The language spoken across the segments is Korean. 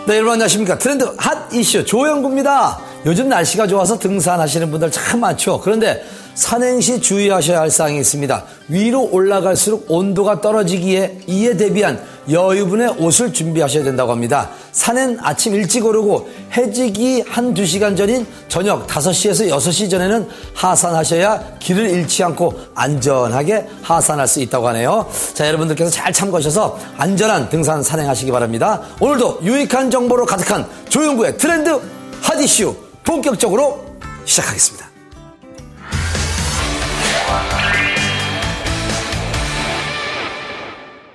네, 여러분 안녕하십니까. 트렌드 핫 이슈 조영구입니다. 요즘 날씨가 좋아서 등산하시는 분들 참 많죠. 그런데 산행 시 주의하셔야 할 사항이 있습니다. 위로 올라갈수록 온도가 떨어지기에 이에 대비한 여유분의 옷을 준비하셔야 된다고 합니다. 산엔 아침 일찍 오르고 해지기 1-2시간 전인 저녁 5시에서 6시 전에는 하산하셔야 길을 잃지 않고 안전하게 하산할 수 있다고 하네요. 자, 여러분들께서 잘 참고하셔서 안전한 등산 산행하시기 바랍니다. 오늘도 유익한 정보로 가득한 조영구의 트렌드 핫 이슈 본격적으로 시작하겠습니다.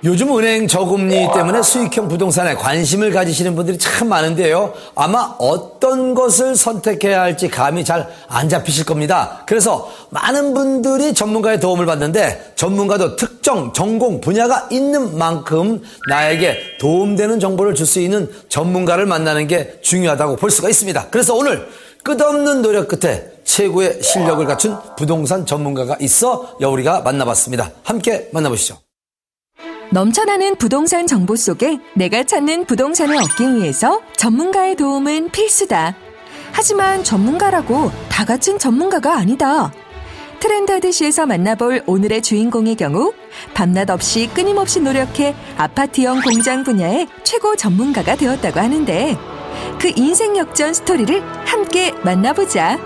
요즘 은행 저금리 때문에 수익형 부동산에 관심을 가지시는 분들이 참 많은데요. 아마 어떤 것을 선택해야 할지 감이 잘 안 잡히실 겁니다. 그래서 많은 분들이 전문가의 도움을 받는데 전문가도 특정 전공 분야가 있는 만큼 나에게 도움되는 정보를 줄 수 있는 전문가를 만나는 게 중요하다고 볼 수가 있습니다. 그래서 오늘 끝없는 노력 끝에 최고의 실력을 갖춘 부동산 전문가가 있어 우리가 만나봤습니다. 함께 만나보시죠. 넘쳐나는 부동산 정보 속에 내가 찾는 부동산을 얻기 위해서 전문가의 도움은 필수다. 하지만 전문가라고 다 갖춘 전문가가 아니다. 트렌드 하드시에서 만나볼 오늘의 주인공의 경우 밤낮 없이 끊임없이 노력해 아파트형 공장 분야의 최고 전문가가 되었다고 하는데 그 인생 역전 스토리를 함께 만나보자.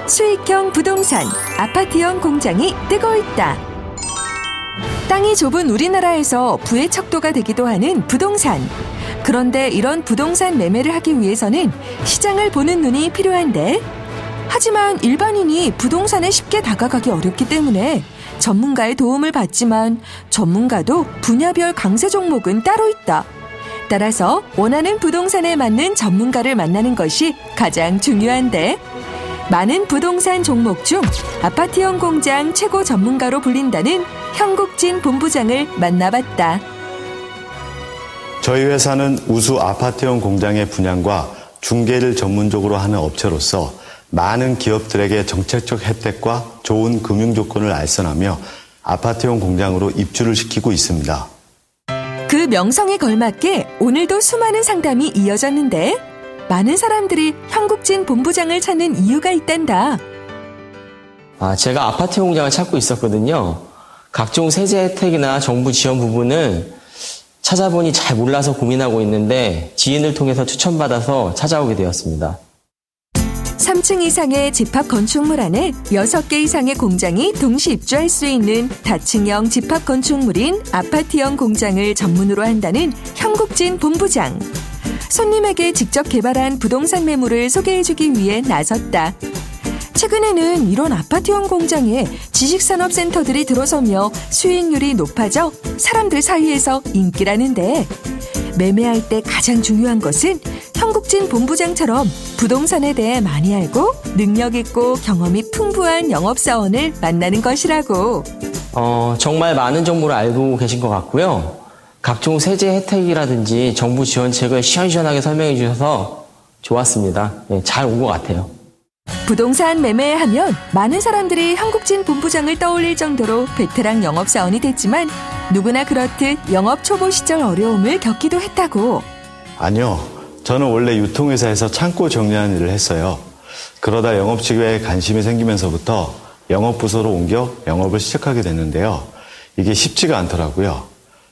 수익형 부동산, 아파트형 공장이 뜨고 있다. 땅이 좁은 우리나라에서 부의 척도가 되기도 하는 부동산. 그런데 이런 부동산 매매를 하기 위해서는 시장을 보는 눈이 필요한데 하지만 일반인이 부동산에 쉽게 다가가기 어렵기 때문에 전문가의 도움을 받지만 전문가도 분야별 강세 종목은 따로 있다. 따라서 원하는 부동산에 맞는 전문가를 만나는 것이 가장 중요한데 많은 부동산 종목 중 아파트형 공장 최고 전문가로 불린다는 현국진 본부장을 만나봤다. 저희 회사는 우수 아파트형 공장의 분양과 중개를 전문적으로 하는 업체로서 많은 기업들에게 정책적 혜택과 좋은 금융 조건을 알선하며 아파트형 공장으로 입주를 시키고 있습니다. 그 명성에 걸맞게 오늘도 수많은 상담이 이어졌는데 많은 사람들이 현국진 본부장을 찾는 이유가 있단다. 제가 아파트 공장을 찾고 있었거든요. 각종 세제 혜택이나 정부 지원 부분을 찾아보니 잘 몰라서 고민하고 있는데 지인을 통해서 추천받아서 찾아오게 되었습니다. 3층 이상의 집합 건축물 안에 6개 이상의 공장이 동시 입주할 수 있는 다층형 집합 건축물인 아파트형 공장을 전문으로 한다는 현국진 본부장. 손님에게 직접 개발한 부동산 매물을 소개해주기 위해 나섰다. 최근에는 이런 아파트형 공장에 지식산업센터들이 들어서며 수익률이 높아져 사람들 사이에서 인기라는데 매매할 때 가장 중요한 것은 현국진 본부장처럼 부동산에 대해 많이 알고 능력 있고 경험이 풍부한 영업사원을 만나는 것이라고. 정말 많은 정보를 알고 계신 것 같고요. 각종 세제 혜택이라든지 정부 지원책을 시원시원하게 설명해 주셔서 좋았습니다. 잘 온 것 같아요. 부동산 매매하면 많은 사람들이 현국진 본부장을 떠올릴 정도로 베테랑 영업사원이 됐지만 누구나 그렇듯 영업 초보 시절 어려움을 겪기도 했다고. 아니요. 저는 원래 유통회사에서 창고 정리하는 일을 했어요. 그러다 영업직에 관심이 생기면서부터 영업부서로 옮겨 영업을 시작하게 됐는데요. 이게 쉽지가 않더라고요.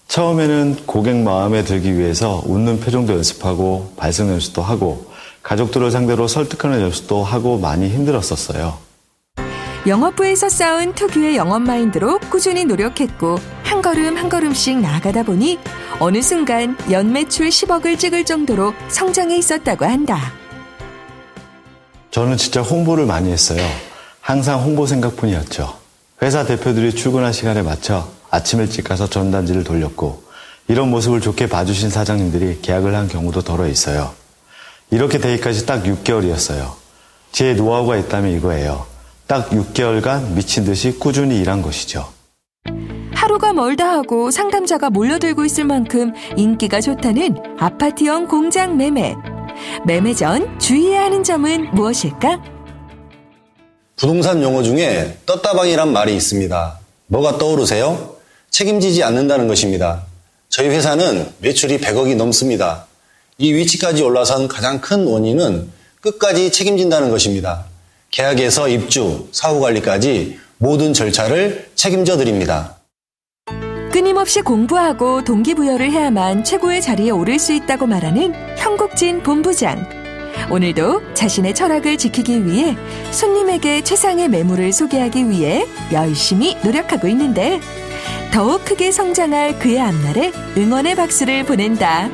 처음에는 고객 마음에 들기 위해서 웃는 표정도 연습하고 발성 연습도 하고 가족들을 상대로 설득하는 연습도 하고 많이 힘들었었어요. 영업부에서 쌓은 특유의 영업 마인드로 꾸준히 노력했고 한 걸음 한 걸음씩 나아가다 보니 어느 순간 연매출 10억을 찍을 정도로 성장해 있었다고 한다. 저는 진짜 홍보를 많이 했어요. 항상 홍보 생각뿐이었죠. 회사 대표들이 출근할 시간에 맞춰 아침 일찍 가서 전단지를 돌렸고 이런 모습을 좋게 봐주신 사장님들이 계약을 한 경우도 덜어 있어요. 이렇게 되기까지 딱 6개월이었어요. 제 노하우가 있다면 이거예요. 딱 6개월간 미친 듯이 꾸준히 일한 것이죠. 하루가 멀다 하고 상담자가 몰려들고 있을 만큼 인기가 좋다는 아파트형 공장 매매. 매매 전 주의해야 하는 점은 무엇일까? 부동산 용어 중에 떴다방이란 말이 있습니다. 뭐가 떠오르세요? 책임지지 않는다는 것입니다. 저희 회사는 매출이 100억이 넘습니다. 이 위치까지 올라선 가장 큰 원인은 끝까지 책임진다는 것입니다. 계약에서 입주, 사후관리까지 모든 절차를 책임져 드립니다. 끊임없이 공부하고 동기부여를 해야만 최고의 자리에 오를 수 있다고 말하는 현국진 본부장. 오늘도 자신의 철학을 지키기 위해 손님에게 최상의 매물을 소개하기 위해 열심히 노력하고 있는데 더욱 크게 성장할 그의 앞날에 응원의 박수를 보낸다.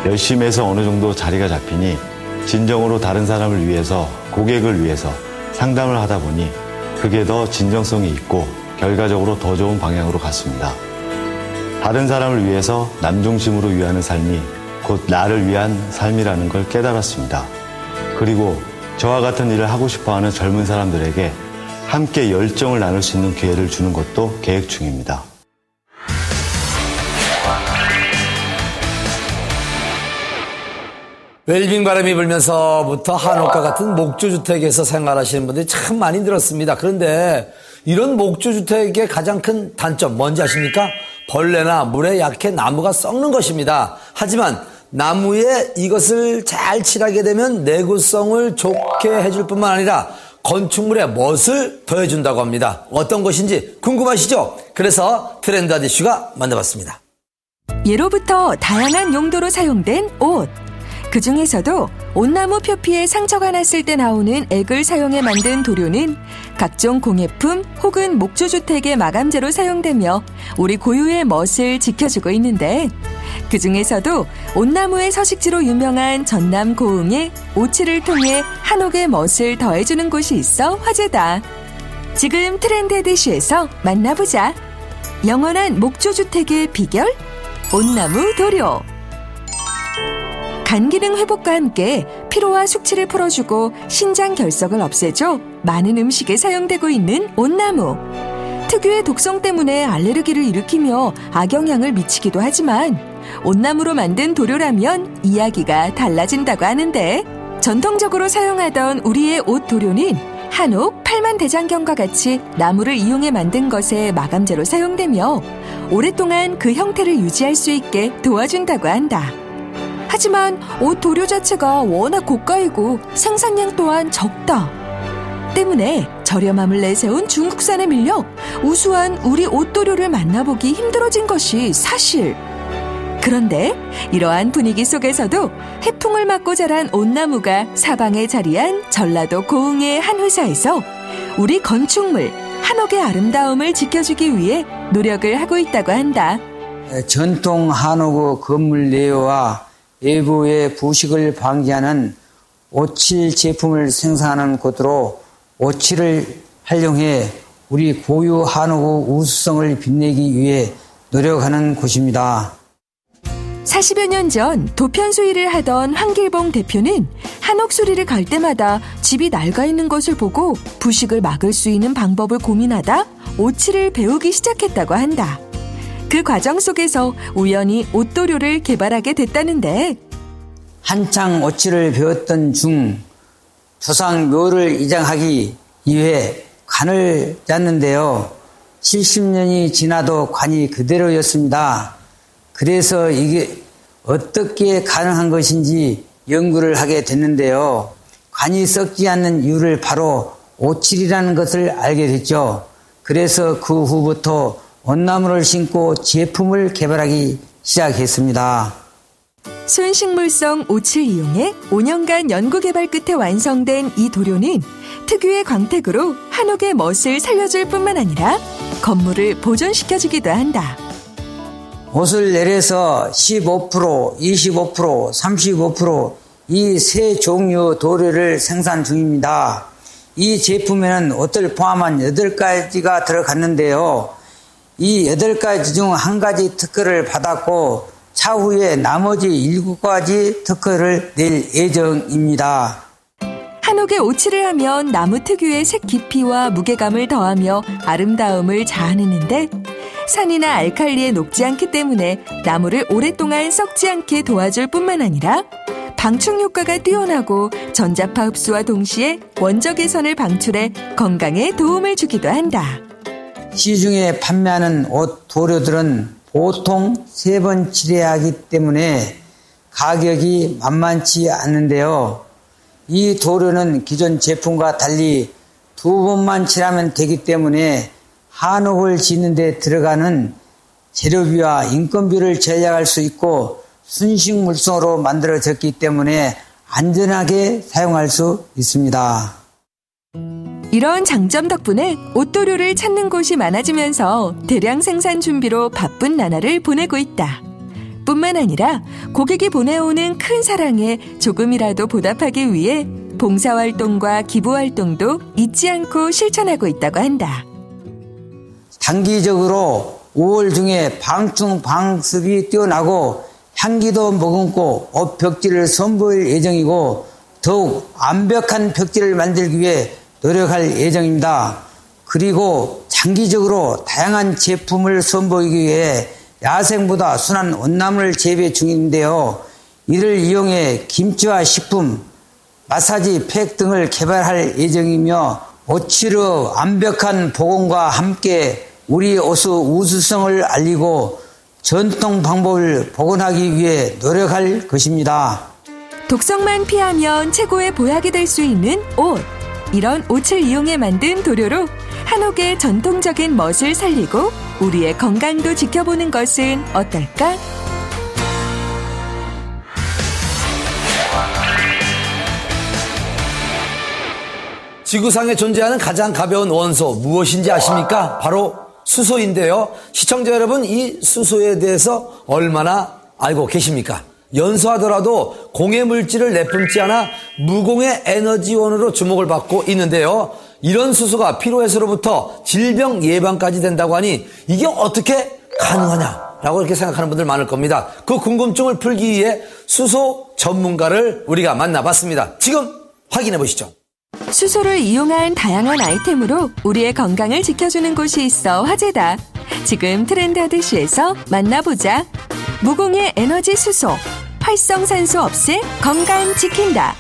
열심히 해서 어느 정도 자리가 잡히니 진정으로 다른 사람을 위해서, 고객을 위해서 상담을 하다 보니 그게 더 진정성이 있고 결과적으로 더 좋은 방향으로 갔습니다. 다른 사람을 위해서 남 중심으로 위하는 삶이 곧 나를 위한 삶이라는 걸 깨달았습니다. 그리고 저와 같은 일을 하고 싶어하는 젊은 사람들에게 함께 열정을 나눌 수 있는 기회를 주는 것도 계획 중입니다. 웰빙 바람이 불면서부터 한옥과 같은 목조주택에서 생활하시는 분들이 참 많이 늘었습니다. 그런데 이런 목조주택의 가장 큰 단점 뭔지 아십니까? 벌레나 물에 약해 나무가 썩는 것입니다. 하지만 나무에 이것을 잘 칠하게 되면 내구성을 좋게 해줄 뿐만 아니라 건축물에 멋을 더해준다고 합니다. 어떤 것인지 궁금하시죠? 그래서 트렌드 아저씨가 만나봤습니다. 예로부터 다양한 용도로 사용된 옷. 그 중에서도 온나무 표피에 상처가 났을 때 나오는 액을 사용해 만든 도료는 각종 공예품 혹은 목조주택의 마감재로 사용되며 우리 고유의 멋을 지켜주고 있는데 그 중에서도 온나무의 서식지로 유명한 전남 고흥에 오칠을 통해 한옥의 멋을 더해주는 곳이 있어 화제다. 지금 트렌드 에디쇼에서 만나보자. 영원한 목조주택의 비결? 온나무 도료. 간 기능 회복과 함께 피로와 숙취를 풀어주고 신장 결석을 없애줘 많은 음식에 사용되고 있는 온나무. 특유의 독성 때문에 알레르기를 일으키며 악영향을 미치기도 하지만 온나무로 만든 도료라면 이야기가 달라진다고 하는데 전통적으로 사용하던 우리의 옷 도료는 한옥, 팔만대장경과 같이 나무를 이용해 만든 것의 마감재로 사용되며 오랫동안 그 형태를 유지할 수 있게 도와준다고 한다. 하지만 옷 도료 자체가 워낙 고가이고 생산량 또한 적다. 때문에 저렴함을 내세운 중국산에 밀려 우수한 우리 옷 도료를 만나보기 힘들어진 것이 사실. 그런데 이러한 분위기 속에서도 해풍을 맞고 자란 온나무가 사방에 자리한 전라도 고흥의 한 회사에서 우리 건축물, 한옥의 아름다움을 지켜주기 위해 노력을 하고 있다고 한다. 전통 한옥의 건물 내와 외부의 부식을 방지하는 오칠 제품을 생산하는 곳으로 오칠을 활용해 우리 고유 한옥의 우수성을 빛내기 위해 노력하는 곳입니다. 40여 년 전 도편 수리를 하던 황길봉 대표는 한옥 수리를 갈 때마다 집이 낡아 있는 것을 보고 부식을 막을 수 있는 방법을 고민하다 오칠을 배우기 시작했다고 한다. 그 과정 속에서 우연히 옷도료를 개발하게 됐다는데 한창 오칠을 배웠던 중 조상 묘를 이장하기 위해 관을 짰는데요. 70년이 지나도 관이 그대로였습니다. 그래서 이게 어떻게 가능한 것인지 연구를 하게 됐는데요. 관이 썩지 않는 이유를 바로 오칠이라는 것을 알게 됐죠. 그래서 그 후부터 온나무를 심고 제품을 개발하기 시작했습니다. 순식물성 옷을 이용해 5년간 연구개발 끝에 완성된 이 도료는 특유의 광택으로 한옥의 멋을 살려줄 뿐만 아니라 건물을 보존시켜주기도 한다. 옷을 내려서 15%, 25%, 35% 이 세 종류 도료를 생산 중입니다. 이 제품에는 옷을 포함한 8가지가 들어갔는데요. 이 8가지 중 1가지 특허를 받았고 차후에 나머지 7가지 특허를 낼 예정입니다. 한옥에 오칠을 하면 나무 특유의 색 깊이와 무게감을 더하며 아름다움을 자아내는데 산이나 알칼리에 녹지 않기 때문에 나무를 오랫동안 썩지 않게 도와줄 뿐만 아니라 방충 효과가 뛰어나고 전자파 흡수와 동시에 원적 개선을 방출해 건강에 도움을 주기도 한다. 시중에 판매하는 옷 도료들은 보통 3번 칠해야 하기 때문에 가격이 만만치 않은데요. 이 도료는 기존 제품과 달리 2번만 칠하면 되기 때문에 한옥을 짓는 데 들어가는 재료비와 인건비를 절약할 수 있고 순식물성으로 만들어졌기 때문에 안전하게 사용할 수 있습니다. 이런 장점 덕분에 옷도료를 찾는 곳이 많아지면서 대량 생산 준비로 바쁜 나날을 보내고 있다. 뿐만 아니라 고객이 보내오는 큰 사랑에 조금이라도 보답하기 위해 봉사활동과 기부활동도 잊지 않고 실천하고 있다고 한다. 단기적으로 5월 중에 방충방습이 뛰어나고 향기도 머금고 옷 벽지를 선보일 예정이고 더욱 완벽한 벽지를 만들기 위해 노력할 예정입니다. 그리고 장기적으로 다양한 제품을 선보이기 위해 야생보다 순한 온나물 재배 중인데요. 이를 이용해 김치와 식품, 마사지 팩 등을 개발할 예정이며 옷치르 완벽한 복원과 함께 우리 옷의 우수성을 알리고 전통 방법을 복원하기 위해 노력할 것입니다. 독성만 피하면 최고의 보약이 될 수 있는 옷. 이런 옷을 이용해 만든 도료로 한옥의 전통적인 멋을 살리고 우리의 건강도 지켜보는 것은 어떨까? 지구상에 존재하는 가장 가벼운 원소 무엇인지 아십니까? 바로 수소인데요. 시청자 여러분, 이 수소에 대해서 얼마나 알고 계십니까? 연소하더라도 공해 물질을 내뿜지 않아 무공해 에너지원으로 주목을 받고 있는데요. 이런 수소가 피로해소로부터 질병 예방까지 된다고 하니 이게 어떻게 가능하냐라고 이렇게 생각하는 분들 많을 겁니다. 그 궁금증을 풀기 위해 수소 전문가를 우리가 만나봤습니다. 지금 확인해 보시죠. 수소를 이용한 다양한 아이템으로 우리의 건강을 지켜주는 곳이 있어 화제다. 지금 트렌드하듯이에서 만나보자. 무공해 에너지 수소, 활성산소 없애 건강 지킨다.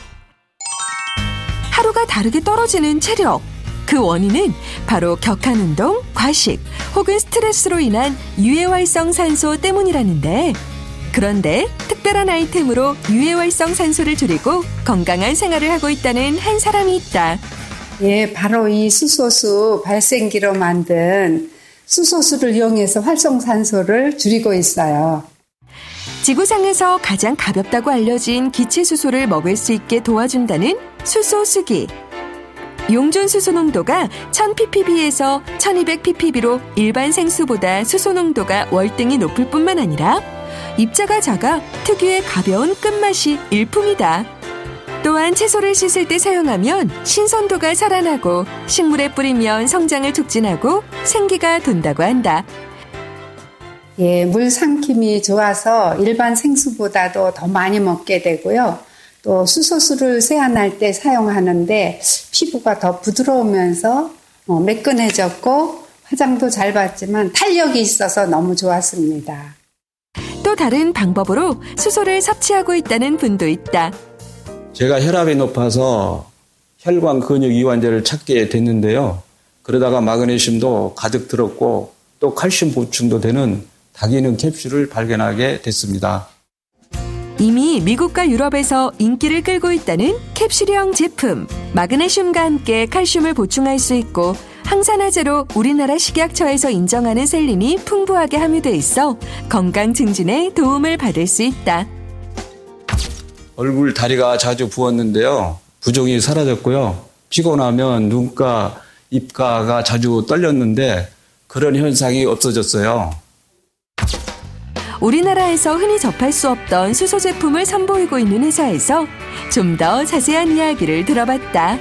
하루가 다르게 떨어지는 체력. 그 원인은 바로 격한 운동, 과식 혹은 스트레스로 인한 유해활성산소 때문이라는데, 그런데 특별한 아이템으로 유해활성산소를 줄이고 건강한 생활을 하고 있다는 한 사람이 있다. 예, 바로 이 수소수 발생기로 만든 수소수를 이용해서 활성산소를 줄이고 있어요. 지구상에서 가장 가볍다고 알려진 기체수소를 먹을 수 있게 도와준다는 수소수기. 용존 수소 농도가 1000ppb에서 1200ppb로 일반 생수보다 수소 농도가 월등히 높을 뿐만 아니라 입자가 작아 특유의 가벼운 끝맛이 일품이다. 또한 채소를 씻을 때 사용하면 신선도가 살아나고 식물에 뿌리면 성장을 촉진하고 생기가 돈다고 한다. 예, 물 삼킴이 좋아서 일반 생수보다도 더 많이 먹게 되고요. 또 수소수를 세안할 때 사용하는데 피부가 더 부드러우면서 매끈해졌고 화장도 잘 받지만 탄력이 있어서 너무 좋았습니다. 또 다른 방법으로 수소를 섭취하고 있다는 분도 있다. 제가 혈압이 높아서 혈관 근육 이완제를 찾게 됐는데요. 그러다가 마그네슘도 가득 들었고 또 칼슘 보충도 되는 다기능 캡슐을 발견하게 됐습니다. 이미 미국과 유럽에서 인기를 끌고 있다는 캡슐형 제품. 마그네슘과 함께 칼슘을 보충할 수 있고 항산화제로 우리나라 식약처에서 인정하는 셀린이 풍부하게 함유돼 있어 건강 증진에 도움을 받을 수 있다. 얼굴 다리가 자주 부었는데요. 부종이 사라졌고요. 피곤하면 눈가, 입가가 자주 떨렸는데 그런 현상이 없어졌어요. 우리나라에서 흔히 접할 수 없던 수소 제품을 선보이고 있는 회사에서 좀 더 자세한 이야기를 들어봤다.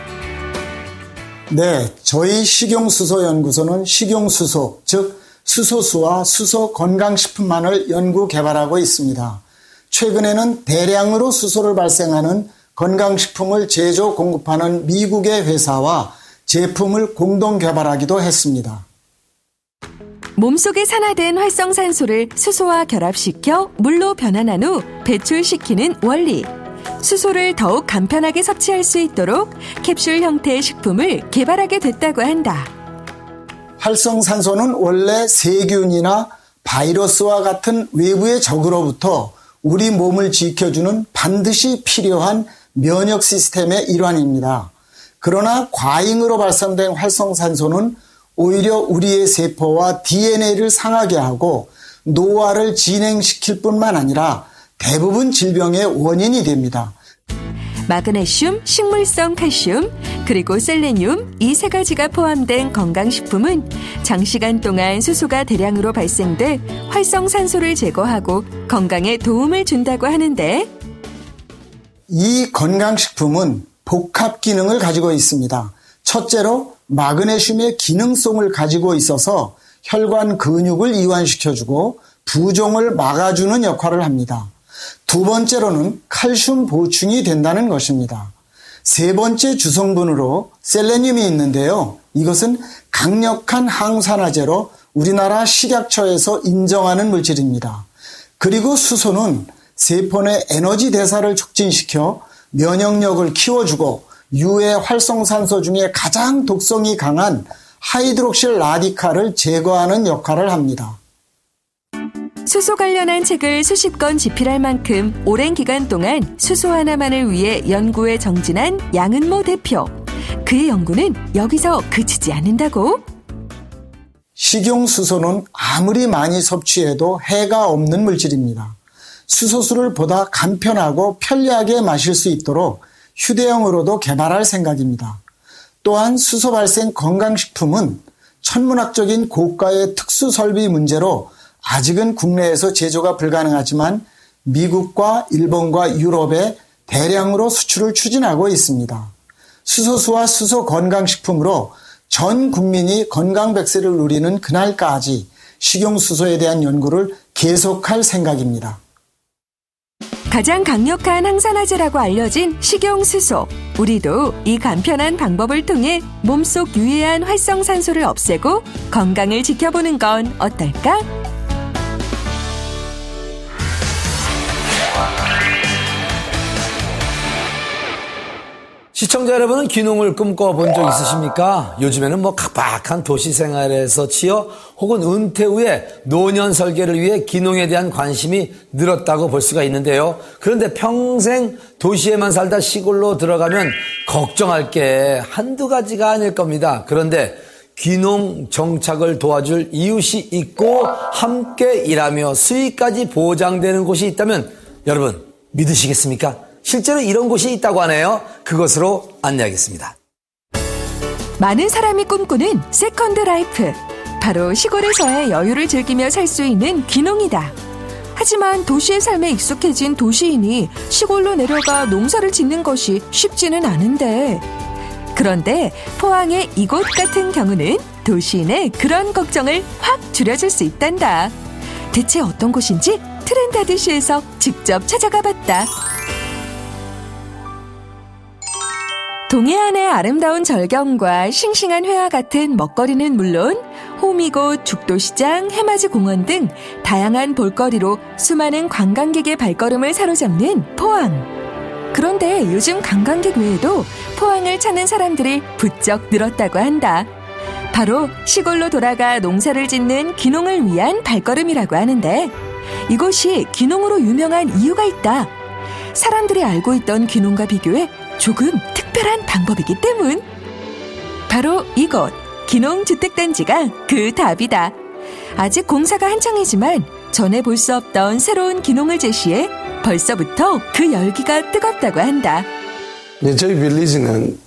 네, 저희 식용수소연구소는 식용수소, 즉 수소수와 수소 건강식품만을 연구 개발하고 있습니다. 최근에는 대량으로 수소를 발생하는 건강식품을 제조 공급하는 미국의 회사와 제품을 공동 개발하기도 했습니다. 몸속에 산화된 활성산소를 수소와 결합시켜 물로 변환한 후 배출시키는 원리. 수소를 더욱 간편하게 섭취할 수 있도록 캡슐 형태의 식품을 개발하게 됐다고 한다. 활성산소는 원래 세균이나 바이러스와 같은 외부의 적으로부터 우리 몸을 지켜주는 반드시 필요한 면역 시스템의 일환입니다. 그러나 과잉으로 발생된 활성산소는 오히려 우리의 세포와 DNA를 상하게 하고 노화를 진행시킬 뿐만 아니라 대부분 질병의 원인이 됩니다. 마그네슘, 식물성 칼슘, 그리고 셀레늄 이 세 가지가 포함된 건강식품은 장시간 동안 수소가 대량으로 발생돼 활성산소를 제거하고 건강에 도움을 준다고 하는데 이 건강식품은 복합 기능을 가지고 있습니다. 첫째로 마그네슘의 기능성을 가지고 있어서 혈관 근육을 이완시켜주고 부종을 막아주는 역할을 합니다. 두 번째로는 칼슘 보충이 된다는 것입니다. 세 번째 주성분으로 셀레늄이 있는데요. 이것은 강력한 항산화제로 우리나라 식약처에서 인정하는 물질입니다. 그리고 수소는 세포 내 에너지 대사를 촉진시켜 면역력을 키워주고 유해 활성산소 중에 가장 독성이 강한 하이드록실 라디칼을 제거하는 역할을 합니다. 수소 관련한 책을 수십 권 집필할 만큼 오랜 기간 동안 수소 하나만을 위해 연구에 정진한 양은모 대표. 그의 연구는 여기서 그치지 않는다고? 식용수소는 아무리 많이 섭취해도 해가 없는 물질입니다. 수소수를 보다 간편하고 편리하게 마실 수 있도록 휴대용으로도 개발할 생각입니다. 또한 수소 발생 건강식품은 천문학적인 고가의 특수설비 문제로 아직은 국내에서 제조가 불가능하지만 미국과 일본과 유럽에 대량으로 수출을 추진하고 있습니다. 수소수와 수소 건강식품으로 전 국민이 건강백세를 누리는 그날까지 식용수소에 대한 연구를 계속할 생각입니다. 가장 강력한 항산화제라고 알려진 식용수소. 우리도 이 간편한 방법을 통해 몸속 유해한 활성산소를 없애고 건강을 지켜보는 건 어떨까? 시청자 여러분은 귀농을 꿈꿔본 적 있으십니까? 요즘에는 각박한 도시 생활에서 치여 혹은 은퇴 후에 노년 설계를 위해 귀농에 대한 관심이 늘었다고 볼 수가 있는데요. 그런데 평생 도시에만 살다 시골로 들어가면 걱정할 게 한두 가지가 아닐 겁니다. 그런데 귀농 정착을 도와줄 이웃이 있고 함께 일하며 수익까지 보장되는 곳이 있다면 여러분 믿으시겠습니까? 실제로 이런 곳이 있다고 하네요. 그것으로 안내하겠습니다. 많은 사람이 꿈꾸는 세컨드 라이프. 바로 시골에서의 여유를 즐기며 살 수 있는 귀농이다. 하지만 도시의 삶에 익숙해진 도시인이 시골로 내려가 농사를 짓는 것이 쉽지는 않은데. 그런데 포항의 이곳 같은 경우는 도시인의 그런 걱정을 확 줄여줄 수 있단다. 대체 어떤 곳인지 트렌다드시에서 직접 찾아가 봤다. 동해안의 아름다운 절경과 싱싱한 회와 같은 먹거리는 물론 호미곶, 죽도시장, 해맞이 공원 등 다양한 볼거리로 수많은 관광객의 발걸음을 사로잡는 포항. 그런데 요즘 관광객 외에도 포항을 찾는 사람들이 부쩍 늘었다고 한다. 바로 시골로 돌아가 농사를 짓는 귀농을 위한 발걸음이라고 하는데 이곳이 귀농으로 유명한 이유가 있다. 사람들이 알고 있던 귀농과 비교해 조금 특별한 방법이기 때문. 바로 이곳 귀농주택단지가 그 답이다. 아직 공사가 한창이지만 전에 볼 수 없던 새로운 귀농을 제시해 벌써부터 그 열기가 뜨겁다고 한다. 저희 빌리지는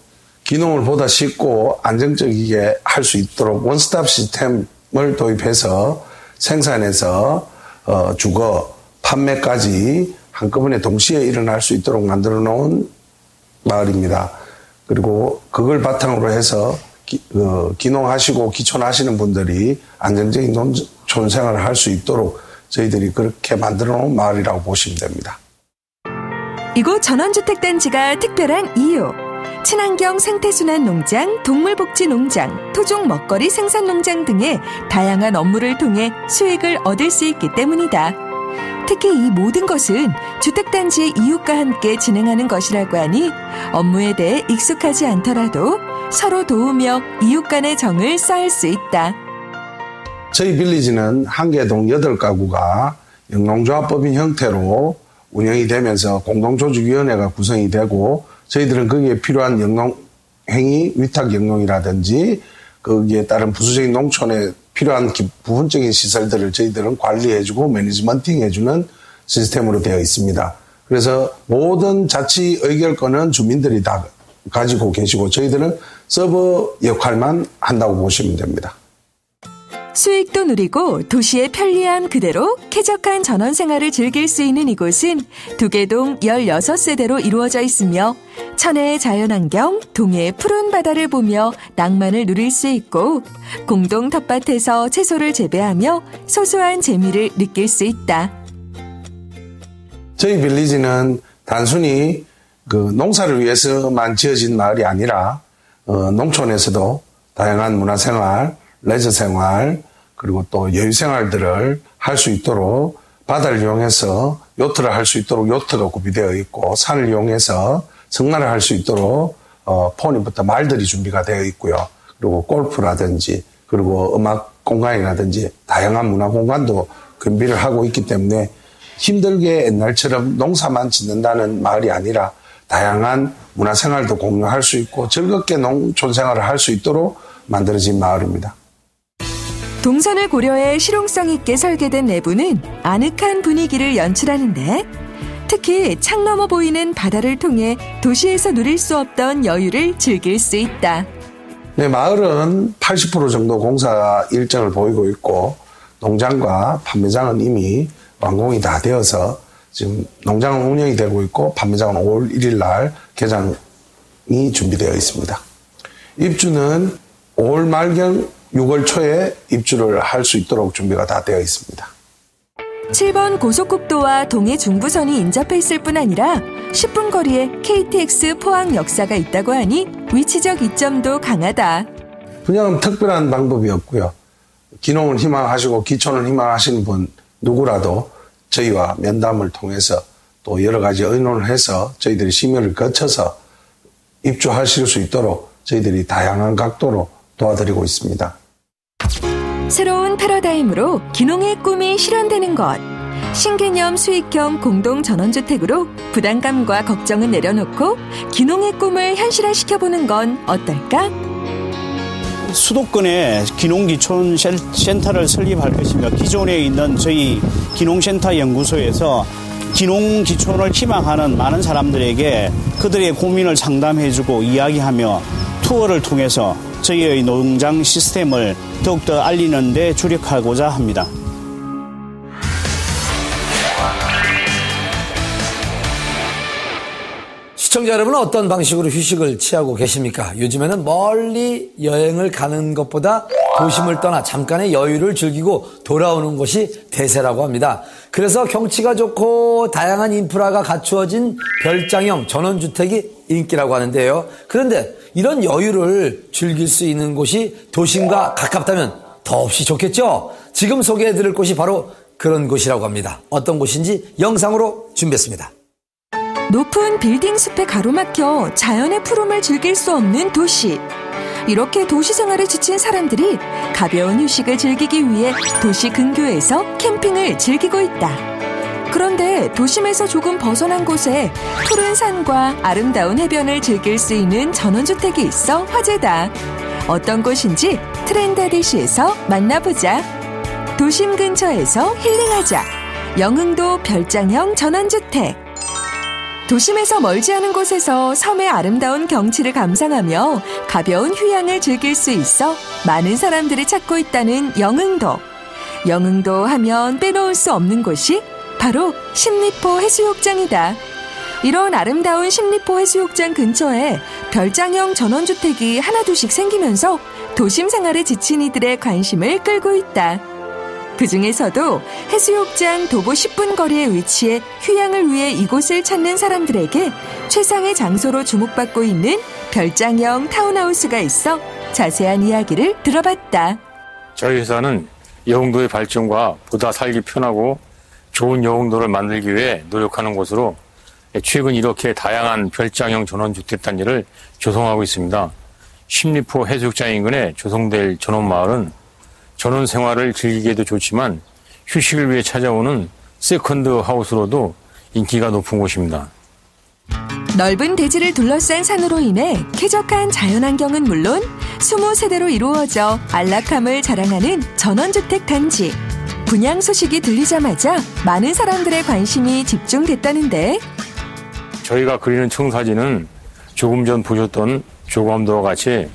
귀농을 보다 쉽고 안정적이게 할 수 있도록 원스톱 시스템을 도입해서 생산에서 주거, 판매까지 한꺼번에 동시에 일어날 수 있도록 만들어 놓은 마을입니다. 그리고 그걸 바탕으로 해서 귀농하시고 귀촌하시는 분들이 안정적인 농촌 생활을 할 수 있도록 저희들이 그렇게 만들어 놓은 마을이라고 보시면 됩니다. 이곳 전원주택단지가 특별한 이유. 친환경 생태순환 농장, 동물복지 농장, 토종 먹거리 생산 농장 등의 다양한 업무를 통해 수익을 얻을 수 있기 때문이다. 특히 이 모든 것은 주택단지의 이웃과 함께 진행하는 것이라고 하니 업무에 대해 익숙하지 않더라도 서로 도우며 이웃 간의 정을 쌓을 수 있다. 저희 빌리지는 한계동 8가구가 영농조합법인 형태로 운영이 되면서 공동조직위원회가 구성이 되고 저희들은 거기에 필요한 영농행위, 위탁영농이라든지 거기에 따른 부수적인 농촌에 필요한 부분적인 시설들을 저희들은 관리해주고 매니지먼팅해주는 시스템으로 되어 있습니다. 그래서 모든 자치 의결권은 주민들이 다 가지고 계시고 저희들은 서버 역할만 한다고 보시면 됩니다. 수익도 누리고 도시의 편리함 그대로 쾌적한 전원 생활을 즐길 수 있는 이곳은 두개동 16세대로 이루어져 있으며 천혜의 자연환경, 동해의 푸른 바다를 보며 낭만을 누릴 수 있고 공동 텃밭에서 채소를 재배하며 소소한 재미를 느낄 수 있다. 저희 빌리지는 단순히 농사를 위해서만 지어진 마을이 아니라 농촌에서도 다양한 문화생활, 레저생활, 그리고 또 여유생활들을 할 수 있도록 바다를 이용해서 요트를 할 수 있도록 요트가 구비되어 있고 산을 이용해서 승마를 할 수 있도록 포니부터 말들이 준비가 되어 있고요. 그리고 골프라든지 그리고 음악 공간이라든지 다양한 문화 공간도 준비를 하고 있기 때문에 힘들게 옛날처럼 농사만 짓는다는 마을이 아니라 다양한 문화생활도 공유할 수 있고 즐겁게 농촌 생활을 할 수 있도록 만들어진 마을입니다. 동선을 고려해 실용성 있게 설계된 내부는 아늑한 분위기를 연출하는데 특히 창 너머 보이는 바다를 통해 도시에서 누릴 수 없던 여유를 즐길 수 있다. 네, 마을은 80% 정도 공사 일정을 보이고 있고 농장과 판매장은 이미 완공이 다 되어서 지금 농장은 운영이 되고 있고 판매장은 5월 1일 날 개장이 준비되어 있습니다. 입주는 5월 말경 6월 초에 입주를 할 수 있도록 준비가 다 되어 있습니다. 7번 고속국도와 동해 중부선이 인접해 있을 뿐 아니라 10분 거리에 KTX 포항 역사가 있다고 하니 위치적 이점도 강하다. 그냥 특별한 방법이 없고요. 기농을 희망하시고 기촌을 희망하시는 분 누구라도 저희와 면담을 통해서 또 여러 가지 의논을 해서 저희들이 심의를 거쳐서 입주하실 수 있도록 저희들이 다양한 각도로 도와드리고 있습니다. 새로운 패러다임으로 기농의 꿈이 실현되는 것. 신개념 수익형 공동 전원주택으로 부담감과 걱정은 내려놓고 기농의 꿈을 현실화시켜보는 건 어떨까? 수도권에 기농기촌 센터를 설립할 것이며 기존에 있는 저희 기농센터 연구소에서 기농기촌을 희망하는 많은 사람들에게 그들의 고민을 상담해주고 이야기하며 투어를 통해서 저희의 농장 시스템을 더욱더 알리는 데 주력하고자 합니다. 시청자 여러분은 어떤 방식으로 휴식을 취하고 계십니까? 요즘에는 멀리 여행을 가는 것보다 도심을 떠나 잠깐의 여유를 즐기고 돌아오는 것이 대세라고 합니다. 그래서 경치가 좋고 다양한 인프라가 갖추어진 별장형 전원주택이 인기라고 하는데요. 그런데 이런 여유를 즐길 수 있는 곳이 도심과 가깝다면 더없이 좋겠죠? 지금 소개해드릴 곳이 바로 그런 곳이라고 합니다. 어떤 곳인지 영상으로 준비했습니다. 높은 빌딩 숲에 가로막혀 자연의 푸름을 즐길 수 없는 도시. 이렇게 도시 생활에 지친 사람들이 가벼운 휴식을 즐기기 위해 도시 근교에서 캠핑을 즐기고 있다. 그런데 도심에서 조금 벗어난 곳에 푸른 산과 아름다운 해변을 즐길 수 있는 전원주택이 있어 화제다. 어떤 곳인지 트렌다디시에서 만나보자. 도심 근처에서 힐링하자. 영흥도 별장형 전원주택. 도심에서 멀지 않은 곳에서 섬의 아름다운 경치를 감상하며 가벼운 휴양을 즐길 수 있어 많은 사람들이 찾고 있다는 영흥도. 영흥도 하면 빼놓을 수 없는 곳이 바로 십리포 해수욕장이다. 이런 아름다운 십리포 해수욕장 근처에 별장형 전원주택이 하나둘씩 생기면서 도심 생활에 지친 이들의 관심을 끌고 있다. 그 중에서도 해수욕장 도보 10분 거리에 위치해 휴양을 위해 이곳을 찾는 사람들에게 최상의 장소로 주목받고 있는 별장형 타운하우스가 있어 자세한 이야기를 들어봤다. 저희 회사는 영흥도의 발전과 보다 살기 편하고 좋은 영흥도를 만들기 위해 노력하는 곳으로 최근 이렇게 다양한 별장형 전원주택단지를 조성하고 있습니다. 십리포 해수욕장 인근에 조성될 전원마을은 전원 생활을 즐기기에도 좋지만 휴식을 위해 찾아오는 세컨드 하우스로도 인기가 높은 곳입니다. 넓은 대지를 둘러싼 산으로 인해 쾌적한 자연환경은 물론 20세대로 이루어져 안락함을 자랑하는 전원주택 단지. 분양 소식이 들리자마자 많은 사람들의 관심이 집중됐다는데 저희가 그리는 청사진은 조금 전 보셨던 조감도와 같이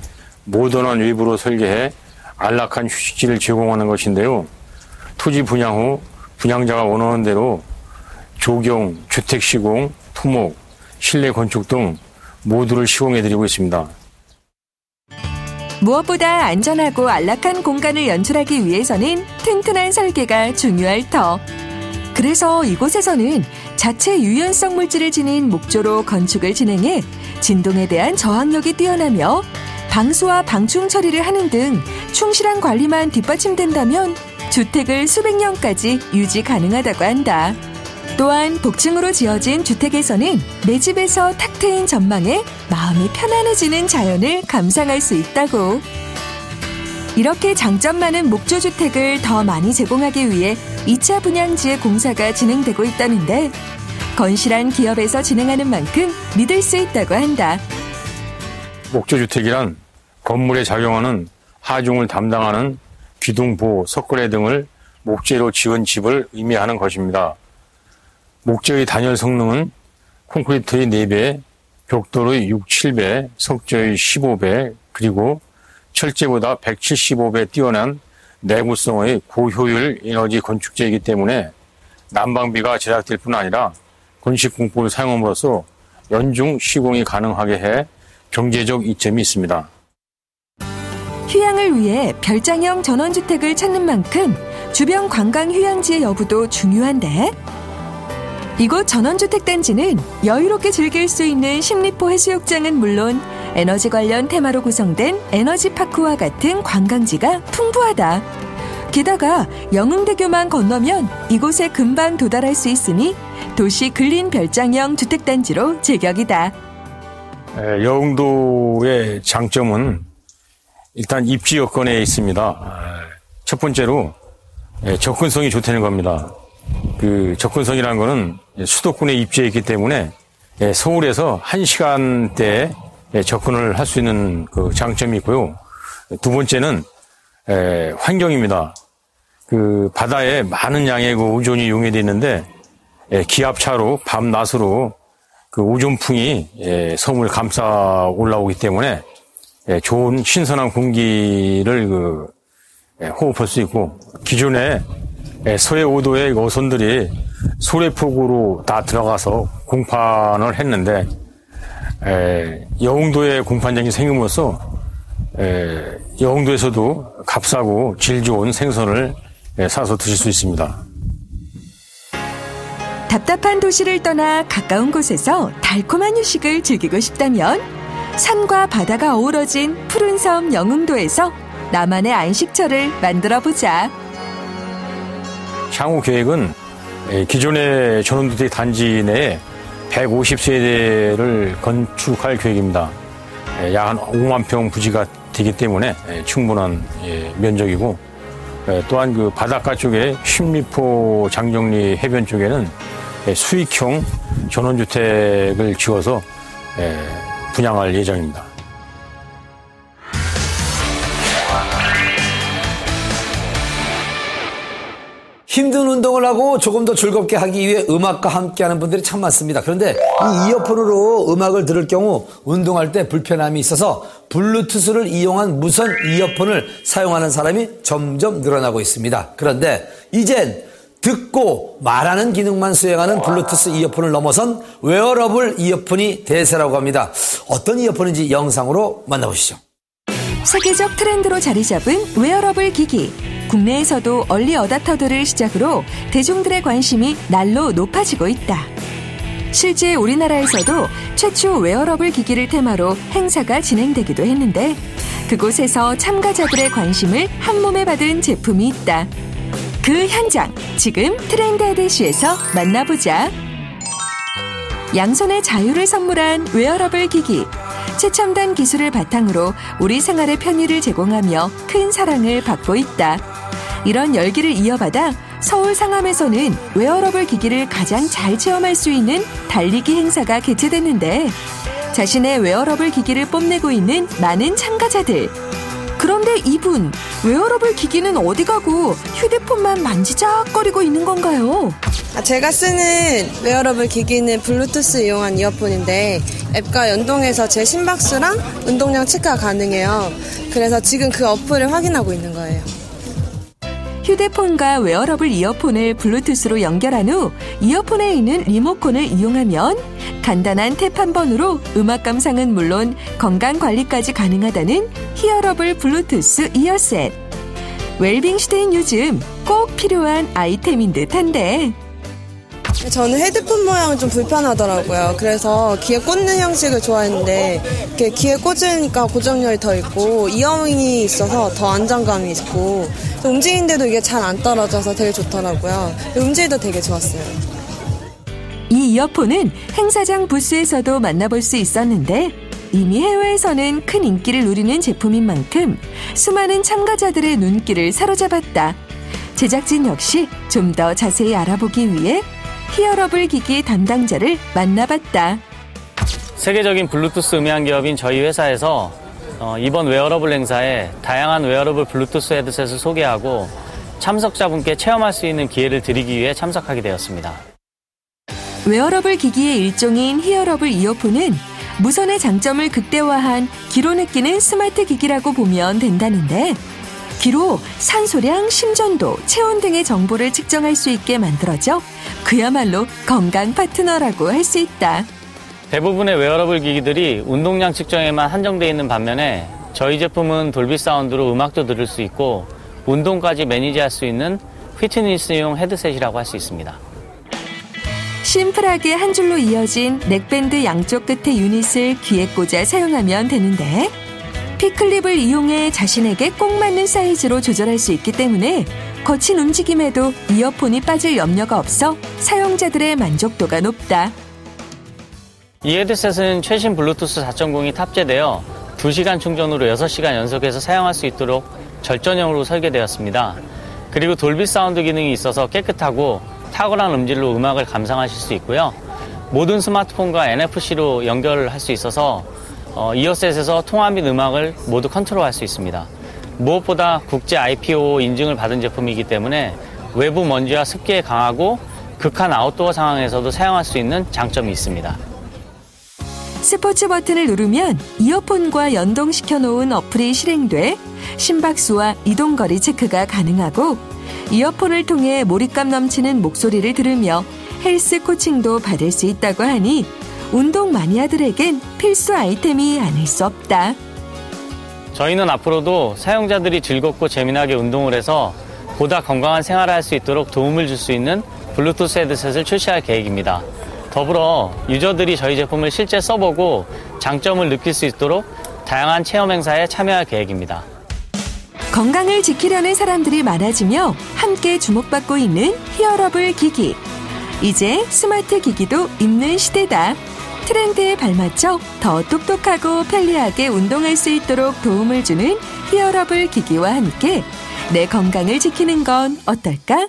모던한 외부로 설계해 안락한 휴식지를 제공하는 것인데요. 토지 분양 후 분양자가 원하는 대로 조경, 주택 시공, 토목, 실내 건축 등 모두를 시공해드리고 있습니다. 무엇보다 안전하고 안락한 공간을 연출하기 위해서는 튼튼한 설계가 중요할 터. 그래서 이곳에서는 자체 유연성 물질을 지닌 목조로 건축을 진행해 진동에 대한 저항력이 뛰어나며 방수와 방충 처리를 하는 등 충실한 관리만 뒷받침된다면 주택을 수백 년까지 유지 가능하다고 한다. 또한 복층으로 지어진 주택에서는 내 집에서 탁 트인 전망에 마음이 편안해지는 자연을 감상할 수 있다고. 이렇게 장점 많은 목조주택을 더 많이 제공하기 위해 2차 분양지의 공사가 진행되고 있다는데 건실한 기업에서 진행하는 만큼 믿을 수 있다고 한다. 목조주택이란 건물에 작용하는 하중을 담당하는 기둥, 석고래 등을 목재로 지은 집을 의미하는 것입니다. 목재의 단열 성능은 콘크리트의 4배, 벽돌의 6, 7배, 석재의 15배, 그리고 철제보다 175배 뛰어난 내구성의 고효율 에너지 건축재이기 때문에 난방비가 절약될 뿐 아니라 건식공법을 사용함으로써 연중 시공이 가능하게 해 경제적 이점이 있습니다. 휴양을 위해 별장형 전원주택을 찾는 만큼 주변 관광 휴양지의 여부도 중요한데 이곳 전원주택단지는 여유롭게 즐길 수 있는 십리포 해수욕장은 물론 에너지 관련 테마로 구성된 에너지파크와 같은 관광지가 풍부하다. 게다가 영흥대교만 건너면 이곳에 금방 도달할 수 있으니 도시 근린 별장형 주택단지로 제격이다. 여흥도의 장점은 일단 입지 여건에 있습니다. 첫 번째로 접근성이 좋다는 겁니다. 그 접근성이라는 거는 수도권에 입지해 있기 때문에 서울에서 1시간대에 접근을 할 수 있는 그 장점이 있고요. 두 번째는 환경입니다. 그 바다에 많은 양의 그 오존이 용해되어 있는데 기압차로 밤낮으로 그 오존풍이 섬을 감싸 올라오기 때문에 좋은 신선한 공기를 호흡할 수 있고 기존에 서해 5도의 어선들이 소래폭우로 다 들어가서 공판을 했는데 여흥도에 공판장이 생김으로써 여흥도에서도 값싸고 질 좋은 생선을 사서 드실 수 있습니다. 답답한 도시를 떠나 가까운 곳에서 달콤한 휴식을 즐기고 싶다면 산과 바다가 어우러진 푸른 섬 영흥도에서 나만의 안식처를 만들어보자. 향후 계획은 기존의 전원주택 단지 내에 150세대를 건축할 계획입니다. 약 한 5만 평 부지가 되기 때문에 충분한 면적이고 또한 그 바닷가 쪽에 십리포 장정리 해변 쪽에는 수익형 전원주택을 지어서 분양할 예정입니다. 힘든 운동을 하고 조금 더 즐겁게 하기 위해 음악과 함께하는 분들이 참 많습니다. 그런데 이 이어폰으로 음악을 들을 경우 운동할 때 불편함이 있어서 블루투스를 이용한 무선 이어폰을 사용하는 사람이 점점 늘어나고 있습니다. 그런데 이젠 듣고 말하는 기능만 수행하는 블루투스 이어폰을 넘어선 웨어러블 이어폰이 대세라고 합니다. 어떤 이어폰인지 영상으로 만나보시죠. 세계적 트렌드로 자리 잡은 웨어러블 기기. 국내에서도 얼리 어답터들을 시작으로 대중들의 관심이 날로 높아지고 있다. 실제 우리나라에서도 최초 웨어러블 기기를 테마로 행사가 진행되기도 했는데 그곳에서 참가자들의 관심을 한몸에 받은 제품이 있다. 그 현장, 지금 트렌드 에디시에서 만나보자. 양손의 자유를 선물한 웨어러블 기기. 최첨단 기술을 바탕으로 우리 생활의 편의를 제공하며 큰 사랑을 받고 있다. 이런 열기를 이어받아 서울 상암에서는 웨어러블 기기를 가장 잘 체험할 수 있는 달리기 행사가 개최됐는데 자신의 웨어러블 기기를 뽐내고 있는 많은 참가자들. 그런데 이분, 웨어러블 기기는 어디 가고 휴대폰만 만지작거리고 있는 건가요? 제가 쓰는 웨어러블 기기는 블루투스 이용한 이어폰인데 앱과 연동해서 제 심박수랑 운동량 체크가 가능해요. 그래서 지금 그 어플을 확인하고 있는 거예요. 휴대폰과 웨어러블 이어폰을 블루투스로 연결한 후 이어폰에 있는 리모컨을 이용하면 간단한 탭 한 번으로 음악 감상은 물론 건강 관리까지 가능하다는 히어러블 블루투스 이어셋. 웰빙 시대인 요즘 꼭 필요한 아이템인 듯한데 저는 헤드폰 모양은 좀 불편하더라고요. 그래서 귀에 꽂는 형식을 좋아했는데 이렇게 귀에 꽂으니까 고정력이 더 있고 이어링이 있어서 더 안정감이 있고 움직이는데도 이게 잘 안 떨어져서 되게 좋더라고요. 음질도 되게 좋았어요. 이 이어폰은 행사장 부스에서도 만나볼 수 있었는데 이미 해외에서는 큰 인기를 누리는 제품인 만큼 수많은 참가자들의 눈길을 사로잡았다. 제작진 역시 좀 더 자세히 알아보기 위해 히어러블 기기 담당자를 만나봤다. 세계적인 블루투스 음향 기업인 저희 회사에서 이번 웨어러블 행사에 다양한 웨어러블 블루투스 헤드셋을 소개하고 참석자분께 체험할 수 있는 기회를 드리기 위해 참석하게 되었습니다. 웨어러블 기기의 일종인 히어러블 이어폰은 무선의 장점을 극대화한 귀로 느끼는 스마트 기기라고 보면 된다는데 귀로 산소량, 심전도, 체온 등의 정보를 측정할 수 있게 만들어져 그야말로 건강 파트너라고 할 수 있다. 대부분의 웨어러블 기기들이 운동량 측정에만 한정되어 있는 반면에 저희 제품은 돌비 사운드로 음악도 들을 수 있고 운동까지 매니지할 수 있는 피트니스용 헤드셋이라고 할 수 있습니다. 심플하게 한 줄로 이어진 넥밴드 양쪽 끝에 유닛을 귀에 꽂아 사용하면 되는데 P클립을 이용해 자신에게 꼭 맞는 사이즈로 조절할 수 있기 때문에 거친 움직임에도 이어폰이 빠질 염려가 없어 사용자들의 만족도가 높다. 이 헤드셋은 최신 블루투스 4.0이 탑재되어 2시간 충전으로 6시간 연속해서 사용할 수 있도록 절전형으로 설계되었습니다. 그리고 돌비 사운드 기능이 있어서 깨끗하고 탁월한 음질로 음악을 감상하실 수 있고요. 모든 스마트폰과 NFC로 연결을 할 수 있어서 이어셋에서 통화 및 음악을 모두 컨트롤할 수 있습니다. 무엇보다 국제 IPO 인증을 받은 제품이기 때문에 외부 먼지와 습기에 강하고 극한 아웃도어 상황에서도 사용할 수 있는 장점이 있습니다. 스포츠 버튼을 누르면 이어폰과 연동시켜 놓은 어플이 실행돼 심박수와 이동거리 체크가 가능하고 이어폰을 통해 몰입감 넘치는 목소리를 들으며 헬스 코칭도 받을 수 있다고 하니 운동 마니아들에겐 필수 아이템이 아닐 수 없다. 저희는 앞으로도 사용자들이 즐겁고 재미나게 운동을 해서 보다 건강한 생활을 할 수 있도록 도움을 줄 수 있는 블루투스 헤드셋을 출시할 계획입니다. 더불어 유저들이 저희 제품을 실제 써보고 장점을 느낄 수 있도록 다양한 체험 행사에 참여할 계획입니다. 건강을 지키려는 사람들이 많아지며 함께 주목받고 있는 히어러블 기기. 이제 스마트 기기도 입는 시대다. 트렌드에 발맞춰 더 똑똑하고 편리하게 운동할 수 있도록 도움을 주는 히어러블 기기와 함께 내 건강을 지키는 건 어떨까?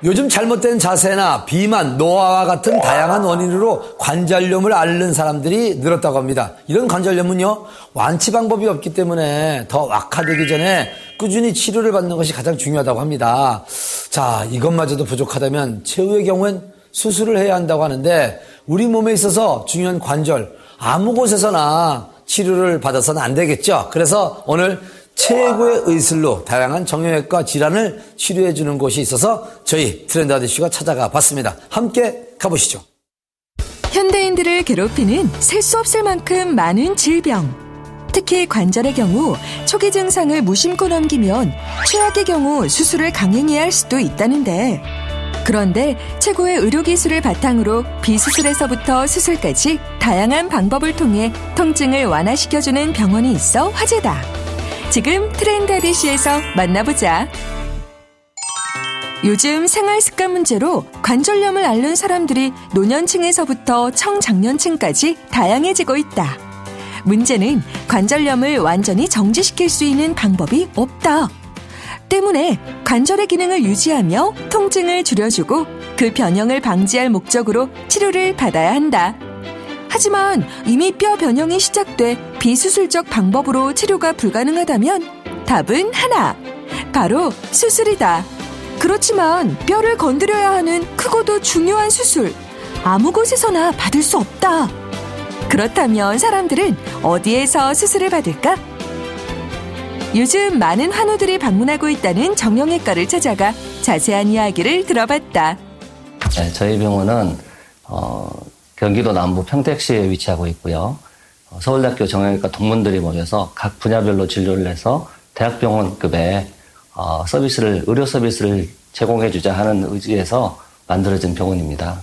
요즘 잘못된 자세나 비만, 노화와 같은 다양한 원인으로 관절염을 앓는 사람들이 늘었다고 합니다. 이런 관절염은요, 완치 방법이 없기 때문에 더 악화되기 전에 꾸준히 치료를 받는 것이 가장 중요하다고 합니다. 자, 이것마저도 부족하다면 최후의 경우엔 수술을 해야 한다고 하는데 우리 몸에 있어서 중요한 관절, 아무 곳에서나 치료를 받아서는 안 되겠죠. 그래서 오늘 최고의 의술로 다양한 정형외과 질환을 치료해주는 곳이 있어서 저희 트렌드 아저씨가 찾아가 봤습니다. 함께 가보시죠. 현대인들을 괴롭히는 셀 수 없을 만큼 많은 질병. 특히 관절의 경우 초기 증상을 무심코 넘기면 최악의 경우 수술을 강행해야 할 수도 있다는데 그런데 최고의 의료기술을 바탕으로 비수술에서부터 수술까지 다양한 방법을 통해 통증을 완화시켜주는 병원이 있어 화제다. 지금 트렌드 아저씨에서 만나보자. 요즘 생활습관 문제로 관절염을 앓는 사람들이 노년층에서부터 청장년층까지 다양해지고 있다. 문제는 관절염을 완전히 정지시킬 수 있는 방법이 없다. 때문에 관절의 기능을 유지하며 통증을 줄여주고 그 변형을 방지할 목적으로 치료를 받아야 한다. 하지만 이미 뼈 변형이 시작돼 비수술적 방법으로 치료가 불가능하다면 답은 하나, 바로 수술이다. 그렇지만 뼈를 건드려야 하는 크고도 중요한 수술, 아무 곳에서나 받을 수 없다. 그렇다면 사람들은 어디에서 수술을 받을까? 요즘 많은 환우들이 방문하고 있다는 정형외과를 찾아가 자세한 이야기를 들어봤다. 네, 저희 병원은 경기도 남부 평택시에 위치하고 있고요. 서울대학교 정형외과 동문들이 모여서 각 분야별로 진료를 해서 대학병원급의 의료 서비스를 제공해주자 하는 의지에서 만들어진 병원입니다.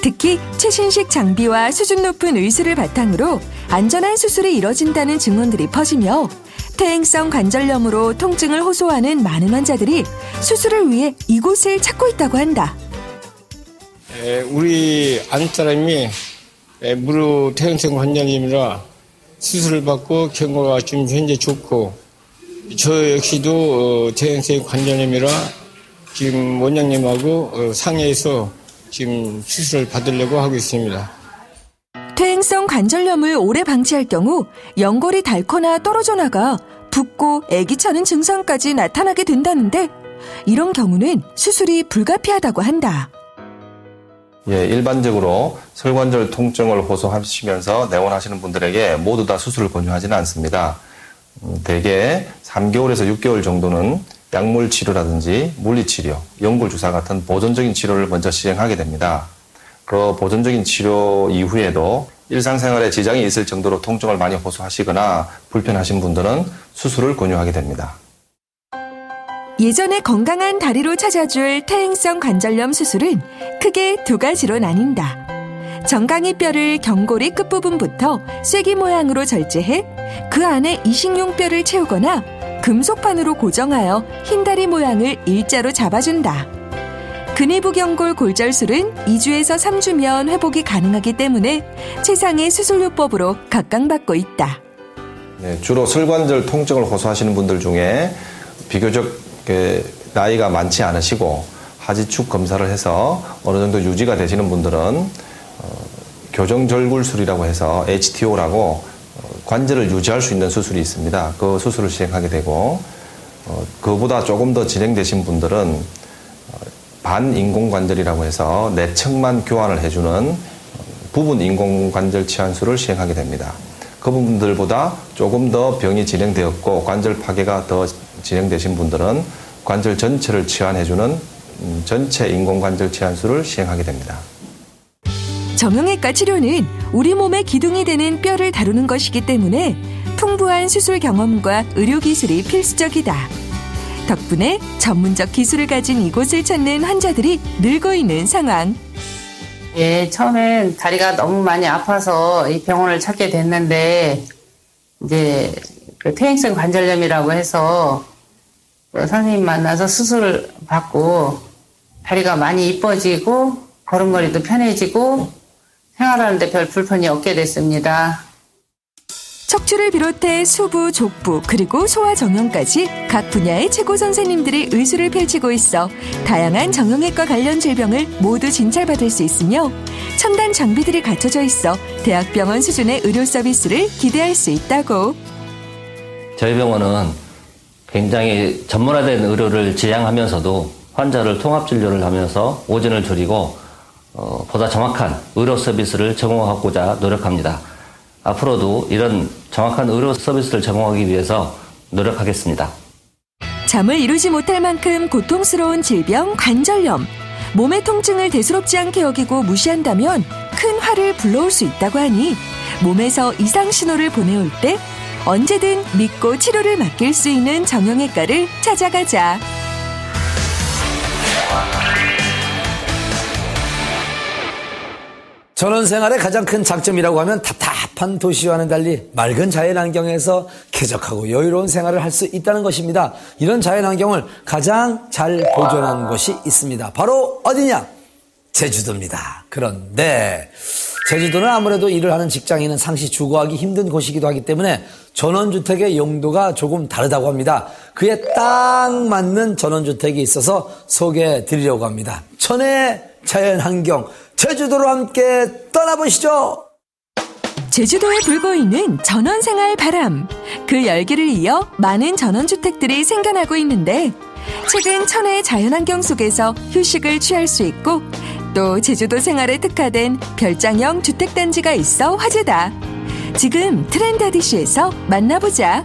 특히 최신식 장비와 수준 높은 의술을 바탕으로 안전한 수술이 이뤄진다는 증언들이 퍼지며 퇴행성 관절염으로 통증을 호소하는 많은 환자들이 수술을 위해 이곳을 찾고 있다고 한다. 우리 아랫사람이 무료 퇴행성 관절염이라 수술을 받고 경과가 지금 현재 좋고, 저 역시도 퇴행성 관절염이라 지금 원장님하고 상의해서 지금 수술을 받으려고 하고 있습니다. 퇴행성 관절염을 오래 방치할 경우 연골이 닳거나 떨어져 나가 붓고 애기 차는 증상까지 나타나게 된다는데, 이런 경우는 수술이 불가피하다고 한다. 예, 일반적으로 설관절 통증을 호소하시면서 내원하시는 분들에게 모두 다 수술을 권유하지는 않습니다. 대개 3개월에서 6개월 정도는 약물 치료라든지 물리치료, 연골주사 같은 보존적인 치료를 먼저 시행하게 됩니다. 그 보존적인 치료 이후에도 일상생활에 지장이 있을 정도로 통증을 많이 호소하시거나 불편하신 분들은 수술을 권유하게 됩니다. 예전에 건강한 다리로 찾아줄 퇴행성 관절염 수술은 크게 두 가지로 나뉜다. 정강이 뼈를 경고리 끝부분부터 쐐기 모양으로 절제해 그 안에 이식용 뼈를 채우거나 금속판으로 고정하여 흰다리 모양을 일자로 잡아준다. 근위부경골 골절술은 2주에서 3주면 회복이 가능하기 때문에 최상의 수술요법으로 각광받고 있다. 네, 주로 설관절 통증을 호소하시는 분들 중에 비교적 나이가 많지 않으시고 하지축 검사를 해서 어느 정도 유지가 되시는 분들은 교정절굴술이라고 해서 HTO라고 관절을 유지할 수 있는 수술이 있습니다. 그 수술을 시행하게 되고, 그보다 조금 더 진행되신 분들은 반인공관절이라고 해서 내측만 교환을 해주는 부분 인공관절 치환술을 시행하게 됩니다. 그분들보다 조금 더 병이 진행되었고 관절 파괴가 더 진행되신 분들은 관절 전체를 치환해주는 전체 인공관절 치환술을 시행하게 됩니다. 정형외과 치료는 우리 몸의 기둥이 되는 뼈를 다루는 것이기 때문에 풍부한 수술 경험과 의료기술이 필수적이다. 덕분에 전문적 기술을 가진 이곳을 찾는 환자들이 늘고 있는 상황. 예, 처음엔 다리가 너무 많이 아파서 이 병원을 찾게 됐는데, 이제 그 퇴행성 관절염이라고 해서 선생님 만나서 수술을 받고 다리가 많이 이뻐지고 걸음걸이도 편해지고 생활하는데 별 불편이 없게 됐습니다. 척추를 비롯해 수부, 족부, 그리고 소아 정형까지 각 분야의 최고 선생님들이 의술을 펼치고 있어 다양한 정형외과 관련 질병을 모두 진찰받을 수 있으며 첨단 장비들이 갖춰져 있어 대학병원 수준의 의료 서비스를 기대할 수 있다고. 저희 병원은 굉장히 전문화된 의료를 지향하면서도 환자를 통합진료를 하면서 오진을 줄이고 보다 정확한 의료 서비스를 제공하고자 노력합니다. 앞으로도 이런 정확한 의료 서비스를 제공하기 위해서 노력하겠습니다. 잠을 이루지 못할 만큼 고통스러운 질병 관절염. 몸의 통증을 대수롭지 않게 여기고 무시한다면 큰 화를 불러올 수 있다고 하니 몸에서 이상 신호를 보내올 때 언제든 믿고 치료를 맡길 수 있는 정형외과를 찾아가자. 전원생활의 가장 큰 장점이라고 하면 답답한 도시와는 달리 맑은 자연환경에서 쾌적하고 여유로운 생활을 할 수 있다는 것입니다. 이런 자연환경을 가장 잘 보존한 곳이 있습니다. 바로 어디냐? 제주도입니다. 그런데 제주도는 아무래도 일을 하는 직장인은 상시 주거하기 힘든 곳이기도 하기 때문에 전원주택의 용도가 조금 다르다고 합니다. 그에 딱 맞는 전원주택이 있어서 소개해 드리려고 합니다. 천혜의 자연환경, 제주도로 함께 떠나보시죠. 제주도에 불고 있는 전원생활 바람. 그 열기를 이어 많은 전원주택들이 생겨나고 있는데 최근 천혜의 자연환경 속에서 휴식을 취할 수 있고 또 제주도 생활에 특화된 별장형 주택단지가 있어 화제다. 지금 트렌드아디쇼에서 만나보자.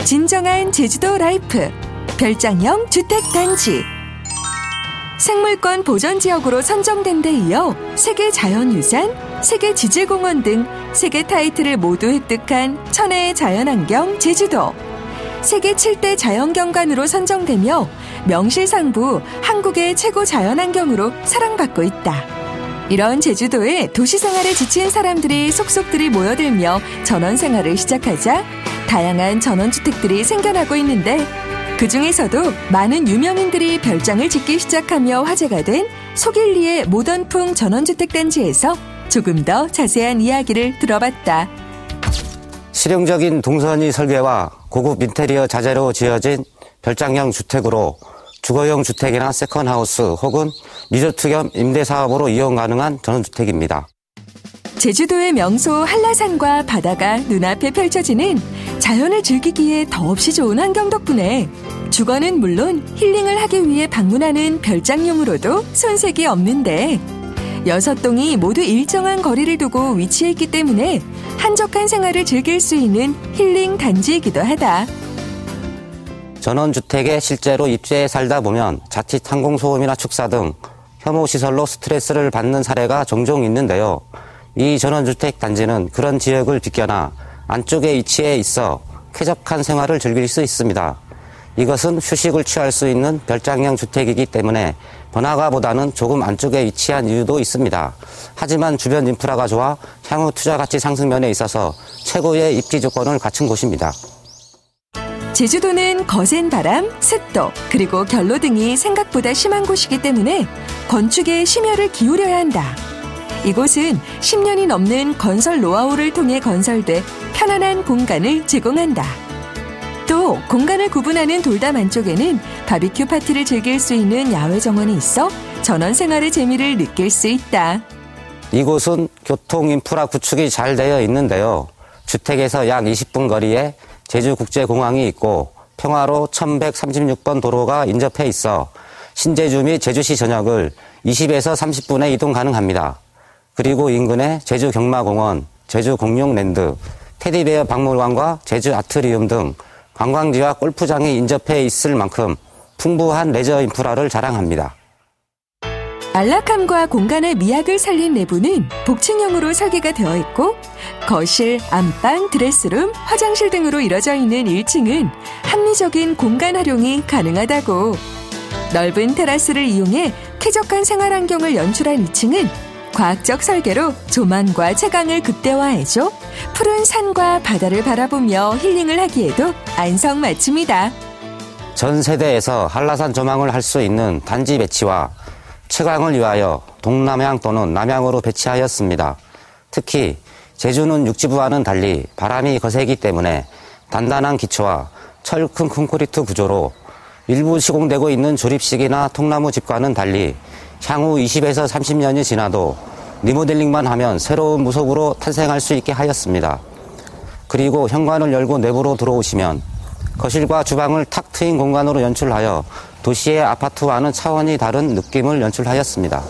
진정한 제주도 라이프, 별장형 주택단지. 생물권 보전지역으로 선정된 데 이어 세계 자연유산, 세계 지질공원 등 세계 타이틀을 모두 획득한 천혜의 자연환경 제주도. 세계 7대 자연경관으로 선정되며 명실상부 한국의 최고 자연환경으로 사랑받고 있다. 이런 제주도에 도시생활에 지친 사람들이 속속들이 모여들며 전원생활을 시작하자 다양한 전원주택들이 생겨나고 있는데 그중에서도 많은 유명인들이 별장을 짓기 시작하며 화제가 된 속일리의 모던풍 전원주택단지에서 조금 더 자세한 이야기를 들어봤다. 실용적인 동선이 설계와 고급 인테리어 자재로 지어진 별장형 주택으로 주거용 주택이나 세컨하우스 혹은 리조트 겸 임대사업으로 이용 가능한 전원주택입니다. 제주도의 명소 한라산과 바다가 눈앞에 펼쳐지는 자연을 즐기기에 더없이 좋은 환경 덕분에 주거는 물론 힐링을 하기 위해 방문하는 별장용으로도 손색이 없는데 6동이 모두 일정한 거리를 두고 위치해 있기 때문에 한적한 생활을 즐길 수 있는 힐링 단지이기도 하다. 전원주택에 실제로 입주해 살다 보면 자칫 항공소음이나 축사 등 혐오시설로 스트레스를 받는 사례가 종종 있는데요. 이 전원주택 단지는 그런 지역을 비껴나 안쪽에 위치해 있어 쾌적한 생활을 즐길 수 있습니다. 이것은 휴식을 취할 수 있는 별장형 주택이기 때문에 번화가보다는 조금 안쪽에 위치한 이유도 있습니다. 하지만 주변 인프라가 좋아 향후 투자 가치 상승 면에 있어서 최고의 입지 조건을 갖춘 곳입니다. 제주도는 거센 바람, 습도, 그리고 결로 등이 생각보다 심한 곳이기 때문에 건축에 심혈을 기울여야 한다. 이곳은 10년이 넘는 건설 노하우를 통해 건설돼 편안한 공간을 제공한다. 또 공간을 구분하는 돌담 안쪽에는 바비큐 파티를 즐길 수 있는 야외 정원이 있어 전원 생활의 재미를 느낄 수 있다. 이곳은 교통 인프라 구축이 잘 되어 있는데요. 주택에서 약 20분 거리에 제주국제공항이 있고 평화로 1136번 도로가 인접해 있어 신제주 및 제주시 전역을 20에서 30분에 이동 가능합니다. 그리고 인근에 제주경마공원, 제주공룡랜드, 테디베어 박물관과 제주 아트리움 등 관광지와 골프장이 인접해 있을 만큼 풍부한 레저 인프라를 자랑합니다. 안락함과 공간의 미학을 살린 내부는 복층형으로 설계가 되어 있고 거실, 안방, 드레스룸, 화장실 등으로 이뤄져 있는 1층은 합리적인 공간 활용이 가능하다고. 넓은 테라스를 이용해 쾌적한 생활 환경을 연출한 2층은 과학적 설계로 조망과 채광을 극대화해줘 푸른 산과 바다를 바라보며 힐링을 하기에도 안성맞춤이다. 전 세대에서 한라산 조망을 할 수 있는 단지 배치와 채광을 위하여 동남향 또는 남향으로 배치하였습니다. 특히 제주는 육지부와는 달리 바람이 거세기 때문에 단단한 기초와 철큰 콘크리트 구조로 일부 시공되고 있는 조립식이나 통나무 집과는 달리 향후 20에서 30년이 지나도 리모델링만 하면 새로운 무속으로 탄생할 수 있게 하였습니다. 그리고 현관을 열고 내부로 들어오시면 거실과 주방을 탁 트인 공간으로 연출하여 도시의 아파트와는 차원이 다른 느낌을 연출하였습니다.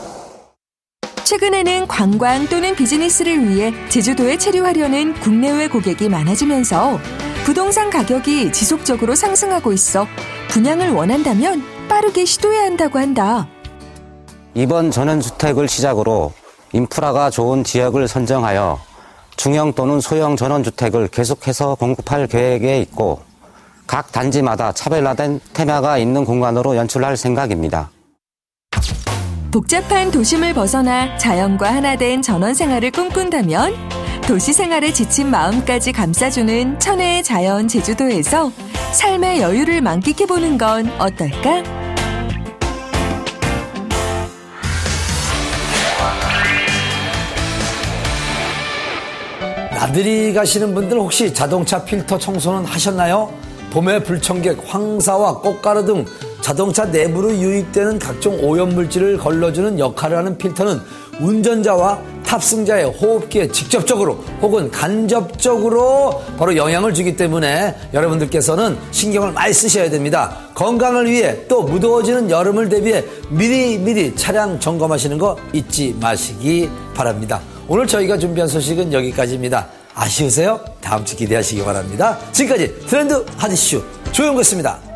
최근에는 관광 또는 비즈니스를 위해 제주도에 체류하려는 국내외 고객이 많아지면서 부동산 가격이 지속적으로 상승하고 있어 분양을 원한다면 빠르게 시도해야 한다고 한다. 이번 전원주택을 시작으로 인프라가 좋은 지역을 선정하여 중형 또는 소형 전원주택을 계속해서 공급할 계획에 있고 각 단지마다 차별화된 테마가 있는 공간으로 연출할 생각입니다. 복잡한 도심을 벗어나 자연과 하나된 전원생활을 꿈꾼다면 도시생활에 지친 마음까지 감싸주는 천혜의 자연 제주도에서 삶의 여유를 만끽해보는 건 어떨까? 나들이 가시는 분들 혹시 자동차 필터 청소는 하셨나요? 봄의 불청객, 황사와 꽃가루 등 자동차 내부로 유입되는 각종 오염물질을 걸러주는 역할을 하는 필터는 운전자와 탑승자의 호흡기에 직접적으로 혹은 간접적으로 바로 영향을 주기 때문에 여러분들께서는 신경을 많이 쓰셔야 됩니다. 건강을 위해 또 무더워지는 여름을 대비해 미리 차량 점검하시는 거 잊지 마시기 바랍니다. 오늘 저희가 준비한 소식은 여기까지입니다. 아쉬우세요? 다음 주 기대하시기 바랍니다. 지금까지 트렌드 핫이슈 조영구였습니다.